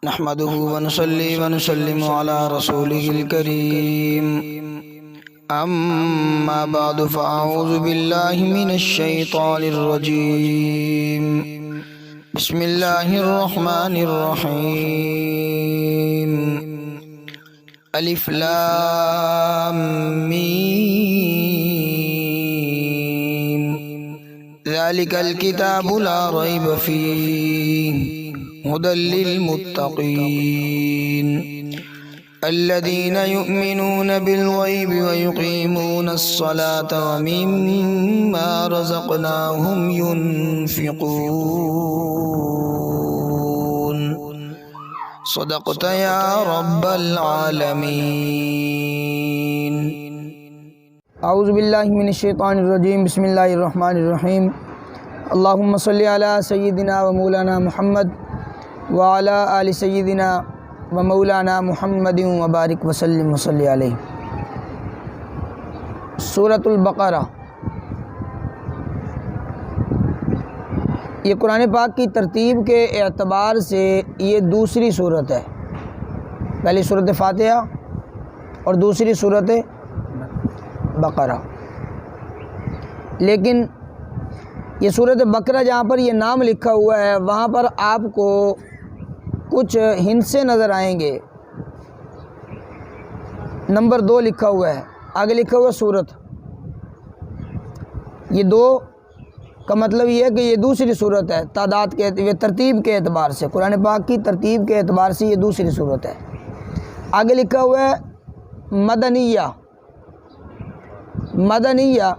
نحمده ونصلي ونسلم على رسوله الكريم أما بعد فأعوذ بالله من الشيطان الرجيم بسم الله الرحمن الرحيم ألف لام ميم ذلك الكتاب لا ريب فيه هدى للمتقين الذين يؤمنون بالغيب ويقيمون الصلاة ومما رزقناهم ينفقون صدقت يا رب العالمين. اعوذ باللہ من الشیطان الرجیم. بسم اللہ الرحمن الرحیم. اللہم صلی علی سیدنا و مولانا محمد وعلی آل سیدنا و مولانا محمد وبارک وسلم وصلی علیہ. سورۃ البقرہ یہ قرآن پاک کی ترتیب کے اعتبار سے یہ دوسری صورت ہے. پہلی صورت فاتحہ اور دوسری صورت بقرہ. لیکن یہ صورت بقرہ جہاں پر یہ نام لکھا ہوا ہے وہاں پر آپ کو کچھ ہندسے نظر آئیں گے. نمبر 2 لکھا ہوا ہے, آگے لکھا ہوا صورت. یہ 2 کا مطلب یہ ہے کہ یہ دوسری صورت ہے تعداد کے ترتیب کے اعتبار سے. قرآن پاک کی ترتیب کے اعتبار سے یہ دوسری صورت ہے. آگے لکھا ہوا ہے مدنیہ. مدنیہ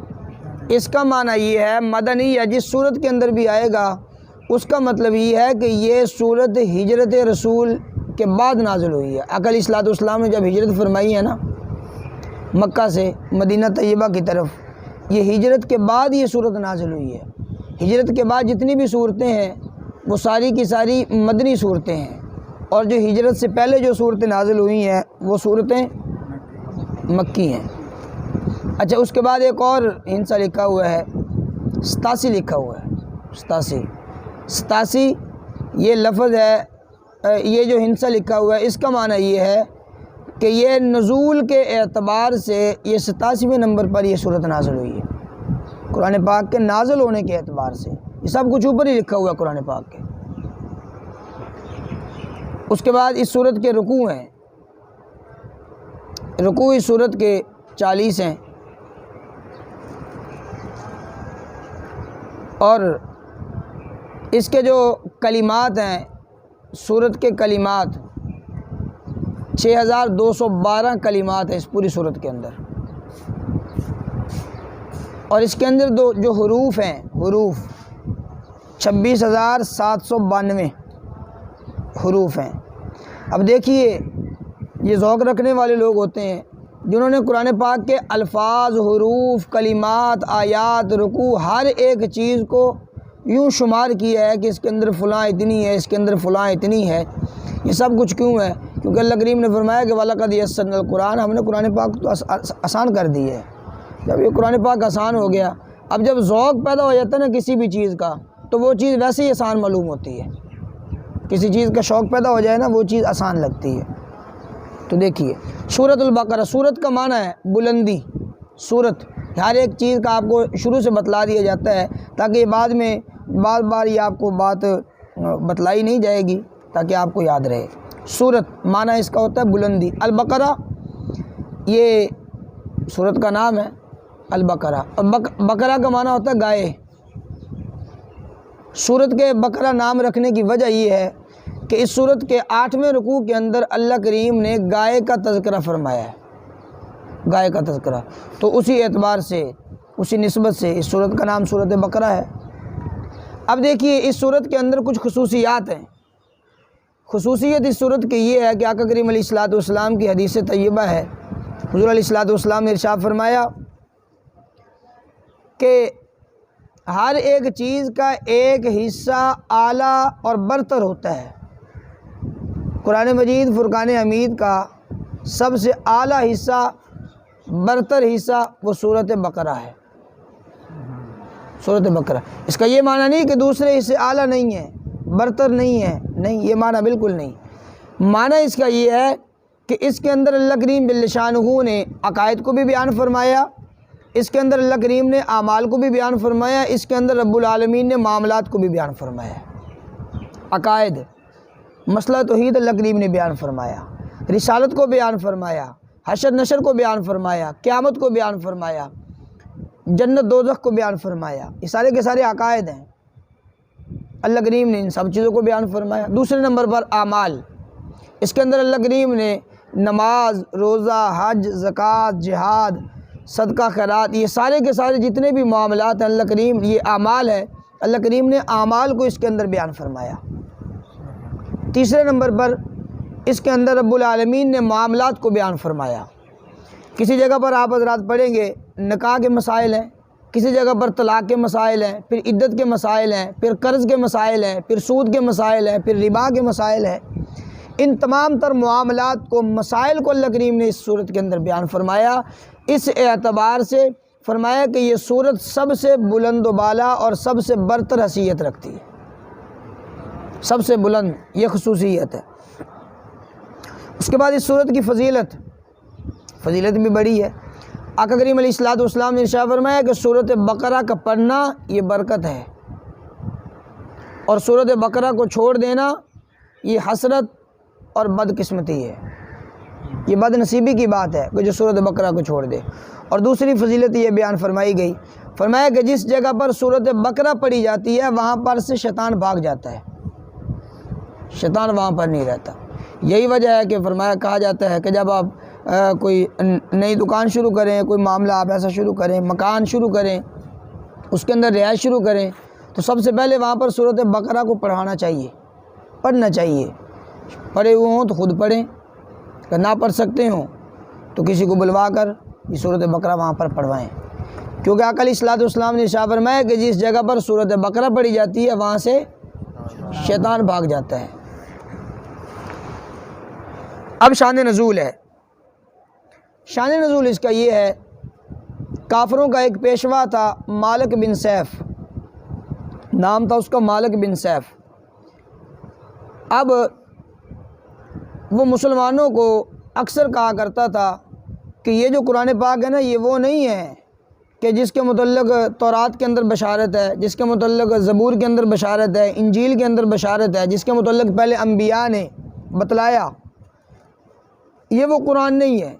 اس کا معنی یہ ہے, مدنیہ جس صورت کے اندر بھی آئے گا اس کا مطلب یہ ہے کہ یہ صورت ہجرت رسول کے بعد نازل ہوئی ہے. آقا علیہ الصلوۃ والسلام نے جب ہجرت فرمائی ہے نا مکہ سے مدینہ طیبہ کی طرف, یہ ہجرت کے بعد یہ صورت نازل ہوئی ہے. ہجرت کے بعد جتنی بھی صورتیں ہیں وہ ساری کی ساری مدنی صورتیں ہیں, اور جو ہجرت سے پہلے جو صورتیں نازل ہوئی ہیں وہ صورتیں مکی ہیں. اچھا, اس کے بعد ایک اور ہندسہ لکھا ہوا ہے 87 لکھا ہوا ہے. 87 یہ لفظ ہے. یہ جو ہندسہ لکھا ہوا ہے اس کا معنی یہ ہے کہ یہ نزول کے اعتبار سے یہ 87ویں نمبر پر یہ صورت نازل ہوئی ہے. قرآن پاک کے نازل ہونے کے اعتبار سے یہ سب کچھ اوپر ہی لکھا ہوا ہے قرآن پاک کے. اس کے بعد اس صورت کے رکوع ہیں. رکوع اس صورت کے 40 ہیں, اور اس کے جو کلمات ہیں صورت کے کلمات 6212 کلمات ہیں اس پوری صورت کے اندر. اور اس کے اندر جو حروف ہیں حروف 26792 حروف ہیں. اب دیکھیے یہ ذوق رکھنے والے لوگ ہوتے ہیں جنہوں نے قرآن پاک کے الفاظ, حروف, کلمات, آیات, رکوع ہر ایک چیز کو یوں شمار کیا ہے کہ اس کے اندر فلاں اتنی ہے, اس کے اندر فلاں اتنی ہے. یہ سب کچھ کیوں ہے؟ کیونکہ اللہ کریم نے فرمایا کہ وَلَقَدْ يَسَّرْنَا الْقُرْآنَ, ہم نے قرآن پاک تو آسان کر دی ہے. جب یہ قرآن پاک آسان ہو گیا, اب جب ذوق پیدا ہو جاتا ہے نا کسی بھی چیز کا تو وہ چیز ویسے ہی آسان معلوم ہوتی ہے. کسی چیز کا شوق پیدا ہو جائے نا وہ چیز آسان لگتی ہے. تو دیکھیے سورۃ البقرہ, سورت کا معنی ہے بلندی. سورت ہر ایک چیز کا آپ کو شروع سے بتلا دیا جاتا ہے تاکہ بعد میں بار بار یہ آپ کو بات بتلائی نہیں جائے گی, تاکہ آپ کو یاد رہے. سورت معنی اس کا ہوتا ہے بلندی. البقرہ یہ سورت کا نام ہے البقرہ, اور بقرہ کا معنی ہوتا ہے گائے. سورت کے بقرہ نام رکھنے کی وجہ یہ ہے کہ اس سورت کے 8ویں رکوع کے اندر اللہ کریم نے گائے کا تذکرہ فرمایا ہے. گائے کا تذکرہ, تو اسی اعتبار سے اسی نسبت سے اس سورت کا نام سورت بقرہ ہے. اب دیکھیے اس سورت کے اندر کچھ خصوصیات ہیں. خصوصیت اس سورت کی یہ ہے کہ آقا کریم علیہ الصلوۃ والسلام کی حدیث طیبہ ہے. حضور علیہ الصلوۃ والسلام نے ارشاد فرمایا کہ ہر ایک چیز کا ایک حصہ اعلیٰ اور برتر ہوتا ہے. قرآن مجید فرقان حمید کا سب سے اعلیٰ حصہ, برتر حصہ وہ سورت بقرہ ہے. سورۃ بقرہ. اس کا یہ معنی نہیں کہ دوسرے حصے اعلیٰ نہیں ہیں، برتر نہیں ہیں، نہیں، یہ معنی بالکل نہیں. معنی اس کا یہ ہے کہ اس کے اندر اللہ کریم جل شانہ نے عقائد کو بھی بیان فرمایا، اس کے اندر اللہ کریم نے اعمال کو بھی بیان فرمایا، اس کے اندر رب العالمین نے معاملات کو بھی بیان فرمایا۔ عقائد، مسئلہ توحید اللہ کریم نے بیان فرمایا، رسالت کو بیان فرمایا، حشر نشر کو بیان فرمایا، قیامت کو بیان فرمایا، جنت دوزخ کو بیان فرمایا۔ یہ سارے کے سارے عقائد ہیں، اللہ کریم نے ان سب چیزوں کو بیان فرمایا۔ دوسرے نمبر پر اعمال، اس کے اندر اللہ کریم نے نماز، روزہ، حج، زکوٰۃ، جہاد، صدقہ خیرات، یہ سارے کے سارے جتنے بھی معاملات ہیں اللہ کریم، یہ اعمال ہے، اللہ کریم نے اعمال کو اس کے اندر بیان فرمایا۔ تیسرے نمبر پر اس کے اندر رب العالمین نے معاملات کو بیان فرمایا۔ کسی جگہ پر آپ حضرات پڑھیں گے نکاح کے مسائل ہیں، کسی جگہ پر طلاق کے مسائل ہیں، پھر عدت کے مسائل ہیں، پھر قرض کے مسائل ہیں، پھر سود کے مسائل ہیں، پھر ربا کے مسائل ہیں۔ ان تمام تر معاملات کو، مسائل کو اللہ کریم نے اس صورت کے اندر بیان فرمایا۔ اس اعتبار سے فرمایا کہ یہ صورت سب سے بلند و بالا اور سب سے برتر حیثیت رکھتی ہے، سب سے بلند یہ خصوصیت ہے۔ اس کے بعد اس صورت کی فضیلت بھی بڑی ہے۔ آقا کریم علیہ الصلوۃ والسلام نے ارشاد فرمایا کہ سورۃ بقرہ کا پڑھنا یہ برکت ہے، اور سورۃ بقرہ کو چھوڑ دینا یہ حسرت اور بدقسمتی ہے، یہ بد نصیبی کی بات ہے کہ جو سورۃ بقرہ کو چھوڑ دے۔ اور دوسری فضیلت یہ بیان فرمائی گئی، فرمایا کہ جس جگہ پر سورۃ بقرہ پڑھی جاتی ہے وہاں پر سے شیطان بھاگ جاتا ہے، شیطان وہاں پر نہیں رہتا۔ یہی وجہ ہے کہ فرمایا، کہا جاتا ہے کہ جب آپ کوئی نئی دکان شروع کریں، کوئی معاملہ آپ ایسا شروع کریں، مکان شروع کریں، اس کے اندر رہائش شروع کریں، تو سب سے پہلے وہاں پر سورۃ بقرہ کو پڑھنا چاہیے۔ پڑھے ہوئے ہوں تو خود پڑھیں، اگر نہ پڑھ سکتے ہوں تو کسی کو بلوا کر یہ سورۃ بقرہ وہاں پر پڑھوائیں، کیونکہ آقا علیہ الصلوۃ والسلام نے ارشاد فرمایا کہ جس جگہ پر سورۃ بقرہ پڑھی جاتی ہے وہاں سے شیطان بھاگ جاتا ہے۔ اب شان نزول ہے۔ شان نزول اس کا یہ ہے، کافروں کا ایک پیشوا تھا مالک بن سیف، نام تھا اس کا مالک بن سیف۔ اب وہ مسلمانوں کو اکثر کہا کرتا تھا کہ یہ جو قرآن پاک ہے نا، یہ وہ نہیں ہے کہ جس کے متعلق تورات کے اندر بشارت ہے، جس کے متعلق زبور کے اندر بشارت ہے، انجیل کے اندر بشارت ہے، جس کے متعلق پہلے انبیاء نے بتلایا، یہ وہ قرآن نہیں ہے۔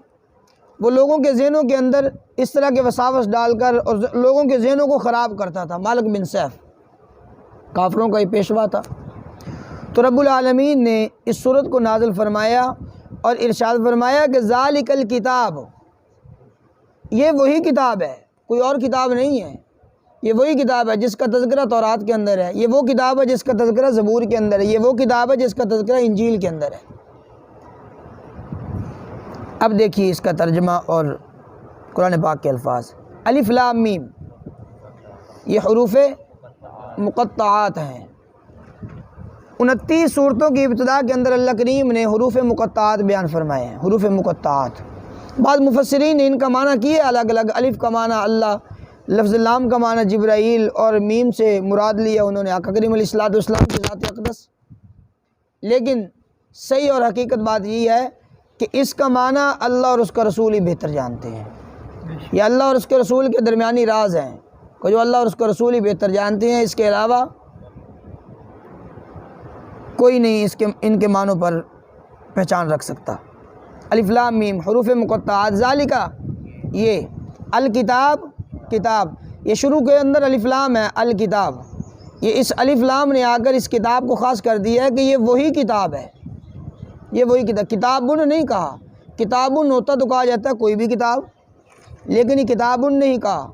وہ لوگوں کے ذہنوں کے اندر اس طرح کے وساوس ڈال کر اور لوگوں کے ذہنوں کو خراب کرتا تھا۔ مالک بن سیف کافروں کا یہ پیشوا تھا۔ تو رب العالمین نے اس سورت کو نازل فرمایا اور ارشاد فرمایا کہ ذالک الکتاب، یہ وہی کتاب ہے، کوئی اور کتاب نہیں ہے، یہ وہی کتاب ہے جس کا تذکرہ تورات کے اندر ہے، یہ وہ کتاب ہے جس کا تذکرہ زبور کے اندر ہے، یہ وہ کتاب ہے جس کا تذکرہ انجیل کے اندر ہے۔ اب دیکھیے اس کا ترجمہ اور قرآن پاک کے الفاظ۔ الف لام میم، یہ حروف مقطعات ہیں۔ 29 صورتوں کی ابتدا کے اندر اللہ کریم نے حروف مقطعات بیان فرمائے ہیں، حروف مقطعات۔ بعض مفسرین نے ان کا معنی کیے الگ الگ۔ الف کا معنی اللہ، لفظ لام کا معنی جبرائیل، اور میم سے مراد لیا انہوں نے آقا کریم علیہ الصلوۃ والسلام کی ذات اقدس۔ لیکن صحیح اور حقیقت بات یہ ہے کہ اس کا معنی اللہ اور اس کا رسول ہی بہتر جانتے ہیں۔ یہ اللہ اور اس کے رسول کے درمیانی راز ہیں کہ جو اللہ اور اس کا رسول ہی بہتر جانتے ہیں، اس کے علاوہ کوئی نہیں ان کے معنوں پر پہچان رکھ سکتا۔ الف لام میم حروف مقطعات۔ ذالکہ، یہ الکتاب، کتاب، یہ شروع کے اندر الف لام ہے، الکتاب، یہ اس الف لام نے آ کر اس کتاب کو خاص کر دیا ہے کہ یہ وہی کتاب ہے، یہ وہی کتاب۔ کتابن نہیں کہا، کتابن ہوتا تو کہا جاتا ہے کوئی بھی کتاب، لیکن یہ کتابن نہیں کہا،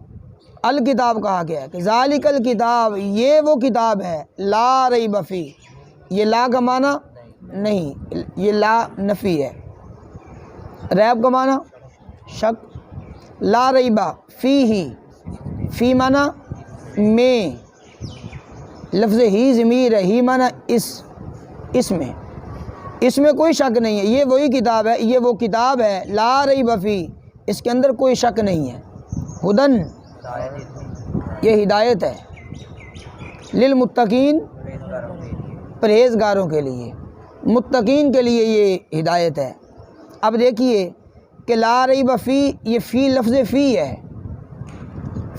الکتاب کہا گیا ہے کہ ذالک الکتاب، یہ وہ کتاب ہے، لا ریب فی، یہ لا کا معنی نہیں، یہ لا نفی ہے، ریب کا معنی شک، لا ریبہ فی ہی، فی معنی میں، لفظ ہی ضمیر ہے، ہی معنی اس میں کوئی شک نہیں ہے، یہ وہی کتاب ہے، یہ وہ کتاب ہے، لا ریب فی، اس کے اندر کوئی شک نہیں ہے، ہدن، یہ ہدایت ہے، للمتقین، پرہیزگاروں کے لیے، متقین کے لیے یہ ہدایت ہے۔ اب دیکھیے کہ لا ریب فی، یہ فی لفظ فی ہے،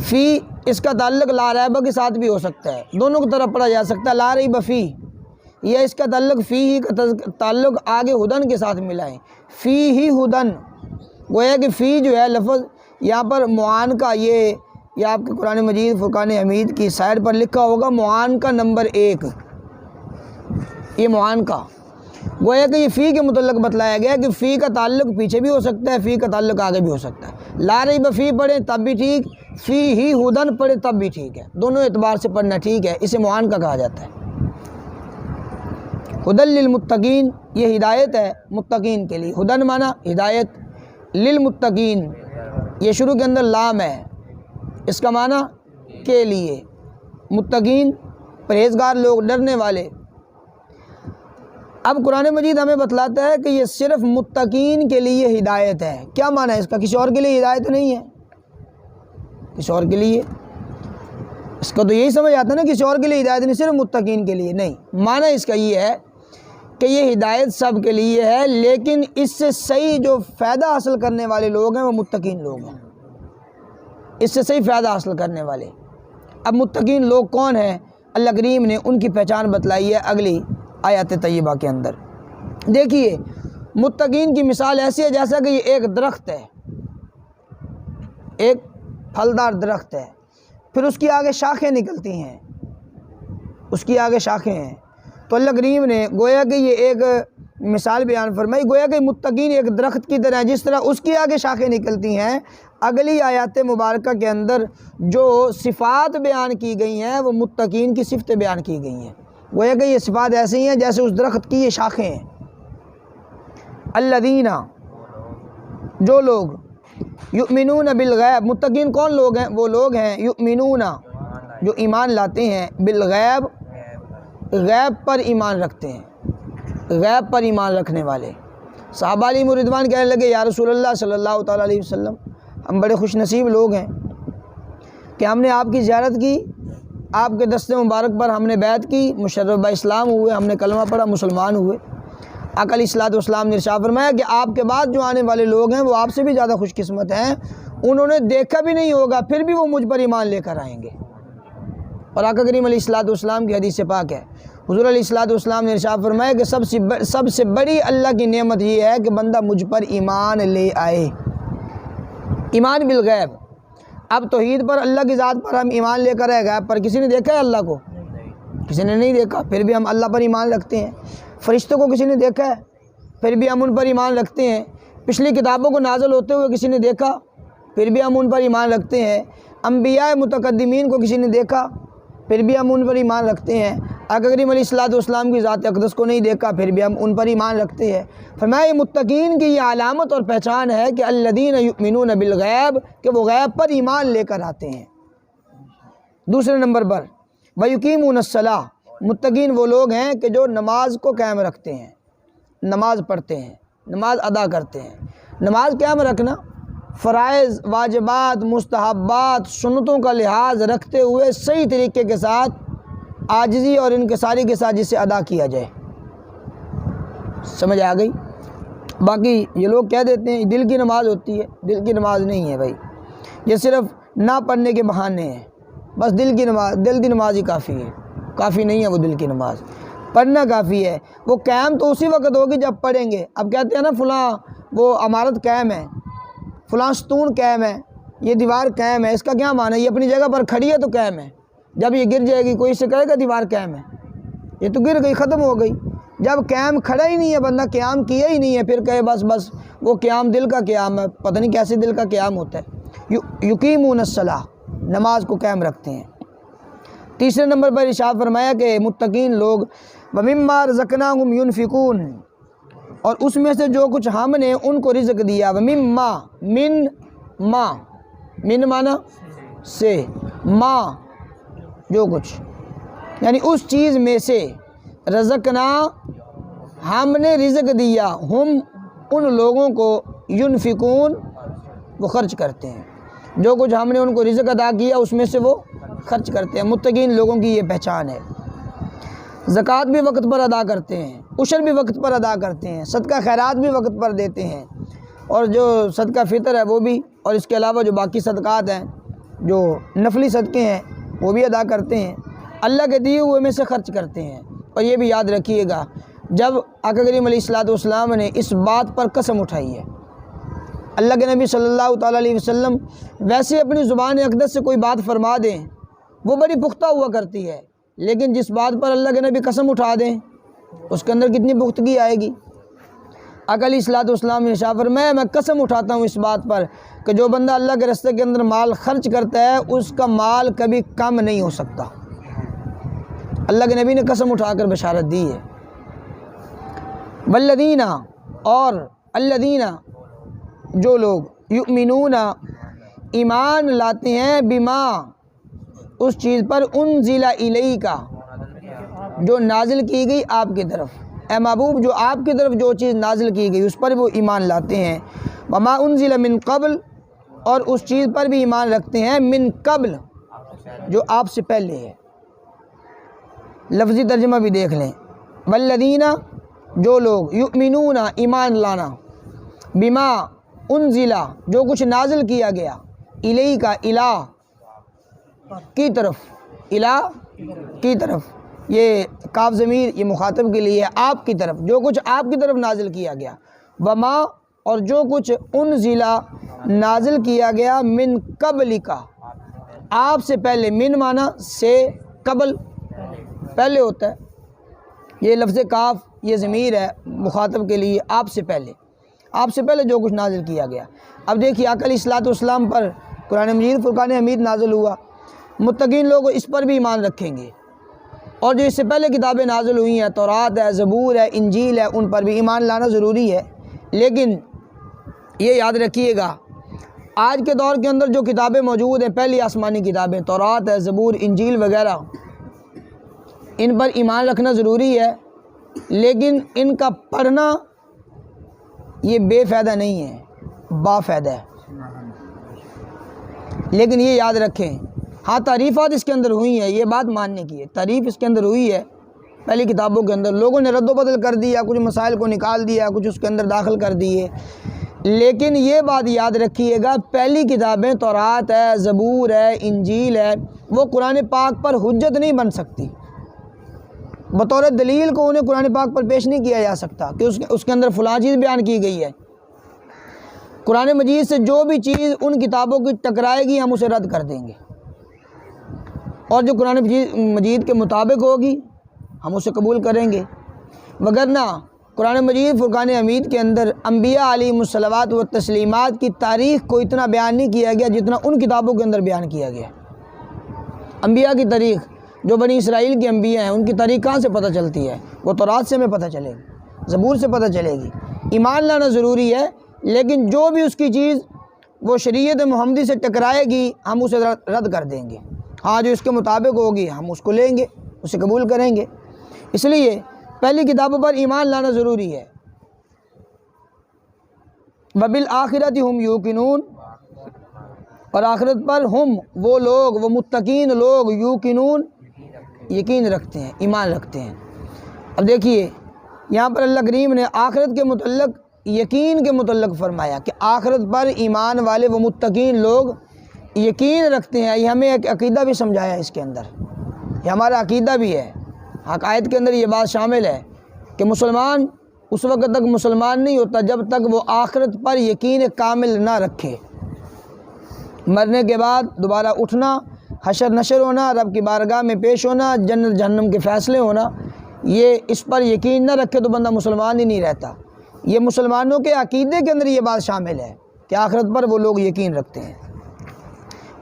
فی اس کا تعلق لا ریب کے ساتھ بھی ہو سکتا ہے، دونوں کی طرف پڑھا جا سکتا ہے۔ لا ریب فی، یہ اس کا تعلق فی ہی کا تعلق آگے ہدن کے ساتھ ملا ہے، فی ہی ہدن، گویا کہ فی جو ہے لفظ یہاں پر معان کا، یہ آپ کے قرآن مجید فرقان حمید کی سائڈ پر لکھا ہوگا معان کا نمبر 1، یہ معان کا، گویا کہ یہ فی کے متعلق بتلایا گیا کہ فی کا تعلق پیچھے بھی ہو سکتا ہے، فی کا تعلق آگے بھی ہو سکتا ہے۔ لا ریب فی پڑھیں تب بھی ٹھیک، فی ہی ہدن پڑھیں تب بھی ٹھیک ہے، دونوں اعتبار سے پڑھنا ٹھیک ہے، اسے معان کا کہا جاتا ہے۔ ہدن للمتقین، یہ ہدایت ہے متقین کے لیے، ہدن مانا ہدایت، للمتقین یہ شروع کے اندر لام ہے، اس کا معنی کے لیے، متقین پرہیزگار لوگ، ڈرنے والے۔ اب قرآن مجید ہمیں بتلاتا ہے کہ یہ صرف متقین کے لیے ہدایت ہے۔ کیا معنی ہے اس کا؟ کسی اور کے لیے ہدایت نہیں ہے، کسی اور کے لیے، اس کا تو یہی سمجھ آتا ہے نا، کسی اور کے لیے ہدایت نہیں، صرف متقین کے لیے نہیں۔ معنی اس کا یہ ہے کہ یہ ہدایت سب کے لیے ہے، لیکن اس سے صحیح جو فائدہ حاصل کرنے والے لوگ ہیں وہ متقین لوگ ہیں، اس سے صحیح فائدہ حاصل کرنے والے۔ اب متقین لوگ کون ہیں؟ اللہ کریم نے ان کی پہچان بتلائی ہے اگلی آیات طیبہ کے اندر۔ دیکھیے متقین کی مثال ایسی ہے جیسا کہ یہ ایک درخت ہے، ایک پھلدار درخت ہے، پھر اس کی آگے شاخیں نکلتی ہیں، اس کی آگے شاخیں ہیں، تو اللہ کریم نے گویا کہ یہ ایک مثال بیان فرمائی، گویا کہ متقین ایک درخت کی طرح، جس طرح اس کی آگے شاخیں نکلتی ہیں، اگلی آیات مبارکہ کے اندر جو صفات بیان کی گئی ہیں وہ متقین کی صفتیں بیان کی گئی ہیں، گویا کہ یہ صفات ایسی ہیں جیسے اس درخت کی یہ شاخیں ہیں۔ الذین، جو لوگ، یؤمنون بالغیب، متقین کون لوگ ہیں؟ وہ لوگ ہیں یؤمنون جو ایمان لاتے ہیں، بالغیب، غیب پر ایمان رکھتے ہیں، غیب پر ایمان رکھنے والے۔ صحابہ علیہم رضوان کہنے لگے یا رسول اللہ صلی اللہ تعالیٰ علیہ وسلم، ہم بڑے خوش نصیب لوگ ہیں کہ ہم نے آپ کی زیارت کی، آپ کے دست مبارک پر ہم نے بیعت کی، مشرف با اسلام ہوئے، ہم نے کلمہ پڑھا، مسلمان ہوئے۔ آقا علیہ الصلوۃ والسلام نے ارشاد فرمایا کہ آپ کے بعد جو آنے والے لوگ ہیں وہ آپ سے بھی زیادہ خوش قسمت ہیں، انہوں نے دیکھا بھی نہیں ہوگا پھر بھی وہ مجھ پر ایمان لے کر آئیں گے۔ اور آقا کریم علیہ الصلوۃ والسلام کی حدیث پاک ہے، حضور علیہ الصلوۃ والسلام نے ارشاد فرمایا کہ سب سے بڑی اللہ کی نعمت یہ ہے کہ بندہ مجھ پر ایمان لے آئے، ایمان بالغیب۔ اب توحید پر، اللہ کی ذات پر ہم ایمان لے کر آئے، غیب پر کسی نے دیکھا ہے اللہ کو؟ کسی نے نہیں دیکھا، پھر بھی ہم اللہ پر ایمان رکھتے ہیں۔ فرشتوں کو کسی نے دیکھا ہے؟ پھر بھی ہم ان پر ایمان رکھتے ہیں۔ پچھلی کتابوں کو نازل ہوتے ہوئے کسی نے دیکھا؟ پھر بھی ہم ان پر ایمان رکھتے ہیں۔ انبیاء متقدمین کو کسی نے دیکھا؟ پھر بھی ہم ان پر ایمان رکھتے ہیں۔ آقا کریم علیہ الصلوۃ والسلام کی ذات اقدس کو نہیں دیکھا، پھر بھی ہم ان پر ایمان رکھتے ہیں۔ فرمایا متقین کی یہ علامت اور پہچان ہے کہ الذین یؤمنون بالغیب، کہ وہ غیب پر ایمان لے کر آتے ہیں۔ دوسرے نمبر پر ویقیمون الصلاۃ، متقین وہ لوگ ہیں کہ جو نماز کو قائم رکھتے ہیں، نماز پڑھتے ہیں، نماز ادا کرتے ہیں۔ نماز قائم رکھنا، فرائض، واجبات، مستحبات، سنتوں کا لحاظ رکھتے ہوئے صحیح طریقے کے ساتھ، عاجزی اور انکساری کے ساتھ جسے ادا کیا جائے۔ سمجھ آ گئی؟ باقی یہ لوگ کہہ دیتے ہیں دل کی نماز ہوتی ہے، دل کی نماز نہیں ہے بھائی، یہ صرف نہ پڑھنے کے بہانے ہیں، بس دل کی نماز ہی کافی ہے، کافی نہیں ہے وہ دل کی نماز، پڑھنا کافی ہے۔ وہ قائم تو اسی وقت ہوگی جب پڑھیں گے۔ اب کہتے ہیں نا فلاں وہ عمارت قائم ہے، فلاں ستون قائم ہے، یہ دیوار قائم ہے، اس کا کیا معنی ہے؟ یہ اپنی جگہ پر کھڑی ہے تو قائم ہے، جب یہ گر جائے گی کوئی سے کہے گا دیوار قائم ہے، یہ تو گر گئی، ختم ہو گئی۔ جب قیام کھڑا ہی نہیں ہے، بندہ قیام کیا ہی نہیں ہے، پھر کہے بس وہ قیام دل کا قیام ہے، پتہ نہیں کیسے دل کا قیام ہوتا ہے۔ یقیمون الصلاۃ، نماز کو قائم رکھتے ہیں۔ تیسرے نمبر پر ارشاد فرمایا کہ متقین لوگ وَمِمَّا رَزَقْنَاهُمْ يُنْفِقُونَ، اور اس میں سے جو کچھ ہم نے ان کو رزق دیا، وَمِمَّا، من مانا سے، ما جو کچھ، یعنی اس چیز میں سے، رزقنا ہم نے رزق دیا، ہم ان لوگوں کو، ينفقون وہ خرچ کرتے ہیں، جو کچھ ہم نے ان کو رزق عطا کیا اس میں سے وہ خرچ کرتے ہیں۔ متقین لوگوں کی یہ پہچان ہے۔ زکوٰۃ بھی وقت پر ادا کرتے ہیں، عشر بھی وقت پر ادا کرتے ہیں، صدقہ خیرات بھی وقت پر دیتے ہیں، اور جو صدقہ فطر ہے وہ بھی، اور اس کے علاوہ جو باقی صدقات ہیں، جو نفلی صدقے ہیں وہ بھی ادا کرتے ہیں، اللہ کے دیے ہوئے میں سے خرچ کرتے ہیں۔ اور یہ بھی یاد رکھیے گا، جب آقا کریم علیہ الصلوۃ والسلام نے اس بات پر قسم اٹھائی ہے، اللہ کے نبی صلی اللہ تعالیٰ علیہ وسلم ویسے اپنی زبان اقدس سے کوئی بات فرما دیں وہ بڑی پختہ ہوا کرتی ہے، لیکن جس بات پر اللہ کے نبی قسم اٹھا دیں اس کے اندر کتنی پختگی آئے گی۔ آقا علیہ الصلوۃ والسلام نے ارشاد فرمایا، میں قسم اٹھاتا ہوں اس بات پر کہ جو بندہ اللہ کے راستے کے اندر مال خرچ کرتا ہے اس کا مال کبھی کم نہیں ہو سکتا۔ اللہ کے نبی نے قسم اٹھا کر بشارت دی ہے۔ والذین، اور الذین جو لوگ یؤمنون ایمان لاتے ہیں، بما اس چیز پر انزل الیک جو نازل کی گئی آپ کی طرف، اے محبوب جو آپ کی طرف جو چیز نازل کی گئی اس پر وہ ایمان لاتے ہیں، وما انزل من قبل اور اس چیز پر بھی ایمان رکھتے ہیں، من قبل جو آپ سے پہلے ہے۔ لفظی ترجمہ بھی دیکھ لیں، والذین جو لوگ یؤمنون ایمان لانا، بما انزل جو کچھ نازل کیا گیا، الیک الہ کی طرف، الہ کی طرف، یہ کاف ضمیر یہ مخاطب کے لیے ہے، آپ کی طرف، جو کچھ آپ کی طرف نازل کیا گیا، وما اور جو کچھ انزل نازل کیا گیا، من قبل کا آپ سے پہلے، من معنی سے، قبل پہلے ہوتا ہے، یہ لفظ کاف یہ ضمیر ہے مخاطب کے لیے، آپ سے پہلے، آپ سے پہلے جو کچھ نازل کیا گیا۔ اب دیکھیے آقا علیہ الصلوۃ والسلام پر قرآن مجید فرقان حمید نازل ہوا، متقین لوگ اس پر بھی ایمان رکھیں گے، اور جو اس سے پہلے کتابیں نازل ہوئی ہیں، تورات ہے، زبور ہے، انجیل ہے، ان پر بھی ایمان لانا ضروری ہے۔ لیکن یہ یاد رکھیے گا، آج کے دور کے اندر جو کتابیں موجود ہیں، پہلی آسمانی کتابیں، تورات ہے، زبور، انجیل وغیرہ، ان پر ایمان رکھنا ضروری ہے، لیکن ان کا پڑھنا یہ بے فائدہ نہیں ہے، با فائدہ ہے۔ لیکن یہ یاد رکھیں، ہاں تعریفات اس کے اندر ہوئی ہیں، یہ بات ماننے کی ہے، تعریف اس کے اندر ہوئی ہے، پہلی کتابوں کے اندر لوگوں نے رد و بدل کر دیا، کچھ مسائل کو نکال دیا، کچھ اس کے اندر داخل کر دیے، لیکن یہ بات یاد رکھیے گا، پہلی کتابیں تورات ہے، زبور ہے، انجیل ہے، وہ قرآن پاک پر حجت نہیں بن سکتی، بطور دلیل کو انہیں قرآن پاک پر پیش نہیں کیا جا سکتا کہ اس کے اندر فلاں چیز بیان کی گئی ہے۔ قرآن مجید سے جو بھی چیز ان کتابوں کی ٹکرائے گی ہم اسے رد کر دیں گے، اور جو قرآن مجید کے مطابق ہوگی ہم اسے قبول کریں گے، وگرنہ قرآن مجید فرقان حمید کے اندر انبیاء علیہم الصلوات و تسلیمات کی تاریخ کو اتنا بیان نہیں کیا گیا جتنا ان کتابوں کے اندر بیان کیا گیا۔ انبیاء کی تاریخ، جو بنی اسرائیل کے انبیاء ہیں ان کی تاریخ کہاں سے پتہ چلتی ہے؟ وہ تورات سے ہمیں پتہ چلے گی، زبور سے پتہ چلے گی۔ ایمان لانا ضروری ہے، لیکن جو بھی اس کی چیز وہ شریعت محمدی سے ٹکرائے گی ہم اسے رد کر دیں گے، ہاں جو اس کے مطابق ہوگی ہم اس کو لیں گے، اسے قبول کریں گے۔ اس لیے پہلی کتابوں پر ایمان لانا ضروری ہے۔ وبالآخرۃ ہم یوقنون، اور آخرت پر ہم وہ لوگ، وہ متقین لوگ، یوقنون یقین رکھتے ہیں، ایمان رکھتے ہیں۔ اب دیکھیے یہاں پر اللہ کریم نے آخرت کے متعلق، یقین کے متعلق فرمایا کہ آخرت پر ایمان والے وہ متقین لوگ یقین رکھتے ہیں۔ یہ ہمیں ایک عقیدہ بھی سمجھایا ہے، اس کے اندر یہ ہمارا عقیدہ بھی ہے، عقائد کے اندر یہ بات شامل ہے کہ مسلمان اس وقت تک مسلمان نہیں ہوتا جب تک وہ آخرت پر یقین کامل نہ رکھے۔ مرنے کے بعد دوبارہ اٹھنا، حشر نشر ہونا، رب کی بارگاہ میں پیش ہونا، جنت جہنم کے فیصلے ہونا، یہ اس پر یقین نہ رکھے تو بندہ مسلمان ہی نہیں رہتا۔ یہ مسلمانوں کے عقیدے کے اندر یہ بات شامل ہے کہ آخرت پر وہ لوگ یقین رکھتے ہیں۔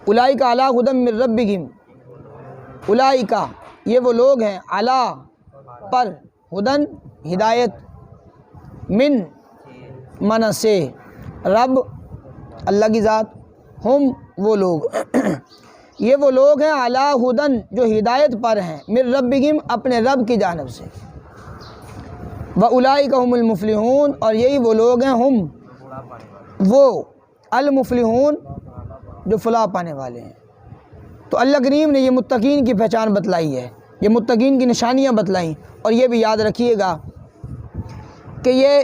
اولئک علی ھدی من ربہم، اولئک یہ وہ لوگ ہیں، علی پر، ہدن ہدایت، من معنی سے، رب اللہ کی ذات، ہم وہ لوگ یہ وہ لوگ ہیں، علی ھدن جو ہدایت پر ہیں، من ربہم اپنے رب کی جانب سے، واولئک ھم المفلحون اور یہی وہ لوگ ہیں، ہم وہ المفلحون جو فلاح پانے والے ہیں۔ تو اللہ کریم نے یہ متقین کی پہچان بتلائی ہے، یہ متقین کی نشانیاں بتلائیں، اور یہ بھی یاد رکھیے گا کہ یہ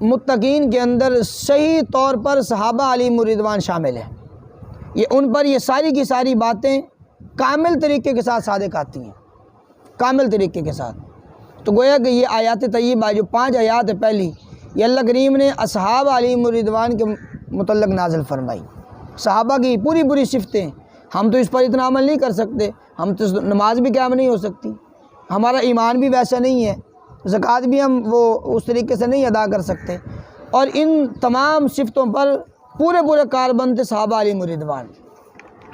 متقین کے اندر صحیح طور پر صحابہ علیہم الرضوان شامل ہیں، یہ ان پر یہ ساری کی ساری باتیں کامل طریقے کے ساتھ صادق آتی ہیں، کامل طریقے کے ساتھ۔ تو گویا کہ یہ آیات طیبہ جو 5 آیات ہے پہلی، یہ اللہ کریم نے اصحاب علیہم الرضوان کے متعلق نازل فرمائی، صحابہ کی پوری پوری صفتیں۔ ہم تو اس پر اتنا عمل نہیں کر سکتے، ہم تو نماز بھی قائم نہیں ہو سکتی، ہمارا ایمان بھی ویسا نہیں ہے، زکوٰۃ بھی ہم وہ اس طریقے سے نہیں ادا کر سکتے، اور ان تمام صفتوں پر پورے کاربند تھے صحابہ علیہم الرضوان۔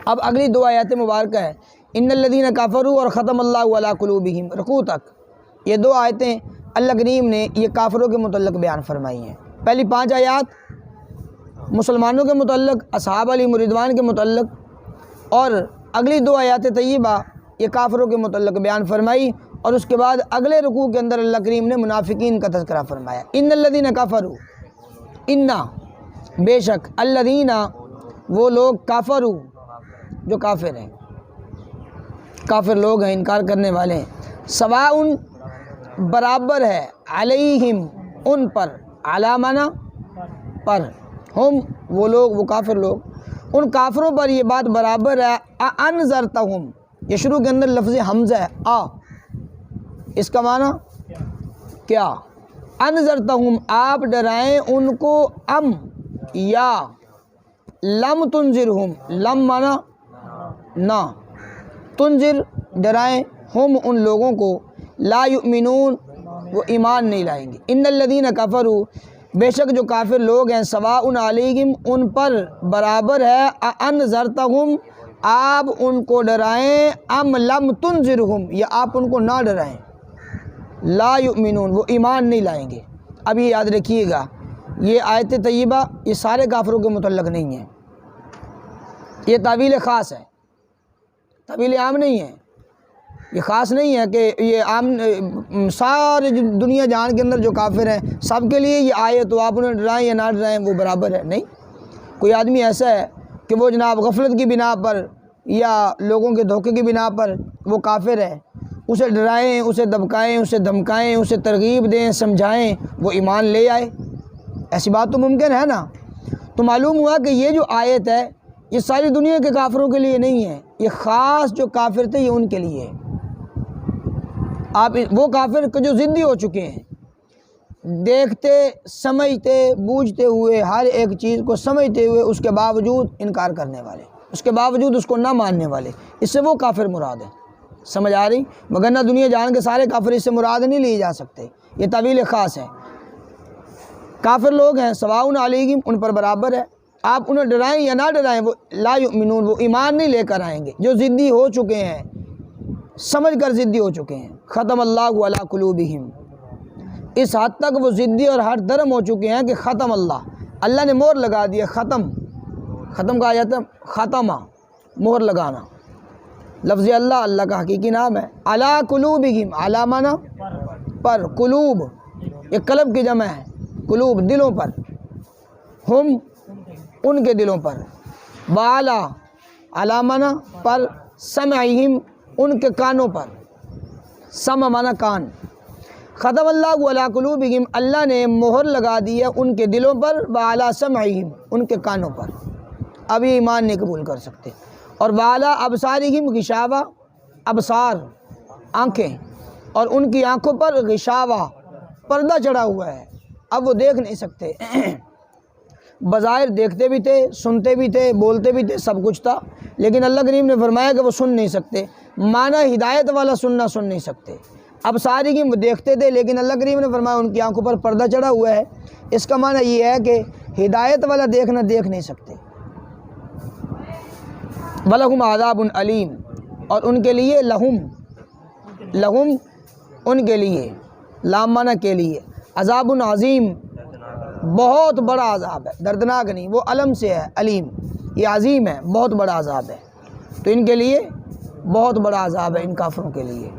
اب اگلی 2 آیات مبارکہ ہے ان الذین کفروا اور ختم اللہ علی قلوبہم، رکوع تک یہ 2 آیتیں اللہ کریم نے یہ کافروں کے متعلق بیان فرمائی ہیں۔ پہلی 5 آیات مسلمانوں کے متعلق، اصحاب علیہم الرضوان کے متعلق، اور اگلی 2 آیات طیبہ یہ کافروں کے متعلق بیان فرمائی، اور اس کے بعد اگلے رکوع کے اندر اللہ کریم نے منافقین کا تذکرہ فرمایا۔ ان الذین کفروا، انا بے شک، الذین وہ لوگ، کافروا جو کافر ہیں، کافر لوگ ہیں، انکار کرنے والے ہیں، سواء برابر ہے، علیہم ان پر، علامنا پر، ہم وہ لوگ، وہ کافر لوگ، ان کافروں پر یہ بات برابر ہے، انذرتہم، یہ شروع کے اندر لفظ حمزہ ہے، اس کا معنی کیا؟ انذرتہم آپ ڈرائیں ان کو، ام یا لم تنذرہم، لم معنی نہ، تنذر ڈرائیں، ہم ان لوگوں کو، لا یؤمنون وہ ایمان نہیں لائیں گے۔ ان الذین کفروا بے شک جو کافر لوگ ہیں، سواء علیہم ان پر برابر ہے، انذرتہم آپ ان کو ڈرائیں، ام لم تنذرہم یا آپ ان کو نہ ڈرائیں، لا یؤمنون وہ ایمان نہیں لائیں گے۔ اب یہ یاد رکھیے گا، یہ آیت طیبہ یہ سارے کافروں کے متعلق نہیں ہے، یہ تعویل خاص ہے، تعویل عام نہیں ہے، یہ خاص نہیں ہے کہ یہ عام سارے دنیا جہان کے اندر جو کافر ہیں سب کے لیے یہ آئے تو آپ انہیں ڈرائیں یا نہ ڈرائیں وہ برابر ہے، نہیں۔ کوئی آدمی ایسا ہے کہ وہ جناب غفلت کی بنا پر یا لوگوں کے دھوکے کی بنا پر وہ کافر ہے، اسے ڈرائیں، اسے دبکائیں، اسے دھمکائیں، اسے ترغیب دیں، سمجھائیں، وہ ایمان لے آئے، ایسی بات تو ممکن ہے نا۔ تو معلوم ہوا کہ یہ جو آیت ہے یہ ساری دنیا کے کافروں کے لیے نہیں ہے، یہ خاص جو کافر تھے یہ ان کے لیے ہے۔ آپ وہ کافر جو ضدی ہو چکے ہیں، دیکھتے سمجھتے بوجھتے ہوئے ہر ایک چیز کو سمجھتے ہوئے اس کے باوجود انکار کرنے والے، اس کے باوجود اس کو نہ ماننے والے، اس سے وہ کافر مراد ہے، سمجھ آ رہی؟ مگر نہ دنیا جان کے سارے کافر اس سے مراد نہیں لیے جا سکتے، یہ طویل خاص ہے۔ کافر لوگ ہیں، سواء علیہم ان پر برابر ہے، آپ انہیں ڈرائیں یا نہ ڈرائیں، وہ لا یؤمنون وہ ایمان نہیں لے کر آئیں گے، جو ضدی ہو چکے ہیں، سمجھ کر ضدی ہو چکے ہیں۔ ختم اللہ علی قلوبہم، اس حد تک وہ ضدی اور ہر درم ہو چکے ہیں کہ ختم اللہ نے مہر لگا دیا، ختم کہا جاتا ہے، ختمہ مہر لگانا، لفظ اللہ کا حقیقی نام ہے۔ علی قلوبہم، علی معنی پر، قلوب یہ قلب کی جمع ہے، قلوب دلوں پر، ہم ان کے دلوں پر، وعلی علی معنی پر، سمعہم ان کے کانوں پر، سمع معنی کان، ختم اللہ علی قلوبہم اللہ نے مہر لگا دی ہے ان کے دلوں پر، وعلی سمعہم ان کے کانوں پر، اب یہ ایمان نہیں قبول کر سکتے، اور وعلی ابصارہم غشاوہ، ابصار آنکھیں، اور ان کی آنکھوں پر غشاوہ پردہ چڑھا ہوا ہے، اب وہ دیکھ نہیں سکتے، بظاہر دیکھتے بھی تھے، سنتے بھی تھے، بولتے بھی تھے، سب کچھ تھا، لیکن اللہ کریم نے فرمایا کہ وہ سن نہیں سکتے، معنی ہدایت والا سننا سن نہیں سکتے۔ اب ساری کی وہ دیکھتے تھے لیکن اللہ کریم نے فرمایا ان کی آنکھوں پر پردہ چڑھا ہوا ہے، اس کا معنی یہ ہے کہ ہدایت والا دیکھنا دیکھ نہیں سکتے۔ وَلَهُمْ عَذَابٌ عَلِيمٌ اور ان کے لیے لہم ان کے لیے، لام معنی کے لیے، عذاب عظیم بہت بڑا عذاب ہے، دردناک نہیں، وہ علم سے ہے، علیم یہ عظیم ہے، بہت بڑا عذاب ہے، تو ان کے لیے بہت بڑا عذاب ہے ان کافروں کے لیے۔